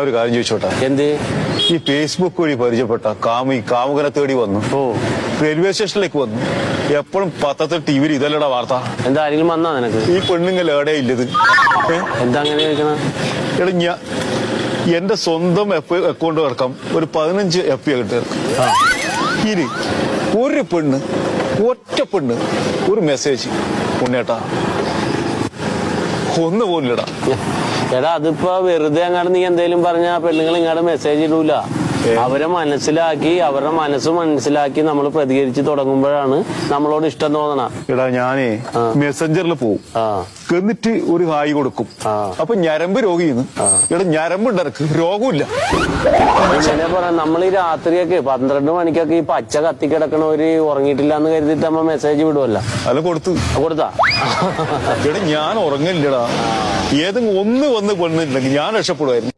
ഒരു കാര്യം ചോദിച്ചോട്ടെ, എന്ത്? ഈ ഫേസ്ബുക്ക് വഴി പരിചയപ്പെട്ട കാമുകനെ തേടി വന്നു, റെയിൽവേ സ്റ്റേഷനിലേക്ക് വന്നു, എപ്പോഴും പത്രത്തിൽ ടിവിയിൽ ഇതല്ലടാ വാർത്ത. എന്താ ആരെങ്കിലും വന്നാ നിനക്ക്? ഈ പെണ്ണുങ്ങൾ എവിടെ ഇല്ലത്? എന്താ അങ്ങനെ ചോദിക്കണ? എടാ ഞാൻ എന്റെ സ്വന്തം അക്കൗണ്ട് കിടക്കാം ഒരു 15 FB കിട്ടും. ഇനി ഒരു പെണ്ണ്, ഒറ്റ പെണ്ണ്, ഒരു മെസ്സേജ് ഉണ്ണേട്ടാ ഒന്ന് പോലില്ലടാ. എടാ അതിപ്പോ വെറുതെ അങ്ങാട് നീ എന്തേലും പറഞ്ഞ പെണ്ണുങ്ങൾ ഇങ്ങാട് മെസ്സേജ് ഇടൂല. അവരെ മനസ്സിലാക്കി, അവരുടെ മനസ്സ് മനസ്സിലാക്കി നമ്മൾ പ്രതികരിച്ച് തുടങ്ങുമ്പോഴാണ് നമ്മളോട് ഇഷ്ടം തോന്നണ. എടാ ഞാനേ മെസ്സഞ്ചറിൽ പോവും, എന്നിട്ട് ഒരു ഹായ് കൊടുക്കും. അപ്പൊ ഞരമ്പ് രോഗിന്ന്. എടാ ഞരമ്പുണ്ട്, എനിക്ക് രോഗമില്ല. ഇങ്ങനെ പറയാം, നമ്മൾ ഈ രാത്രിയൊക്കെ 12 മണിക്കൊക്കെ ഈ പച്ച കത്തിക്കിടക്കണവര് ഉറങ്ങിയിട്ടില്ല എന്ന് കരുതിട്ട് നമ്മ മെസ്സേജ് വിടുവല്ല. അല്ല കൊടുത്താ എടാ ഞാൻ ഉറങ്ങില്ലടാ. ഏതെങ്കിലും ഒന്ന് വന്ന് പെണ്ണിട്ടുണ്ടെങ്കിൽ ഞാൻ രക്ഷപ്പെടുമായിരുന്നു.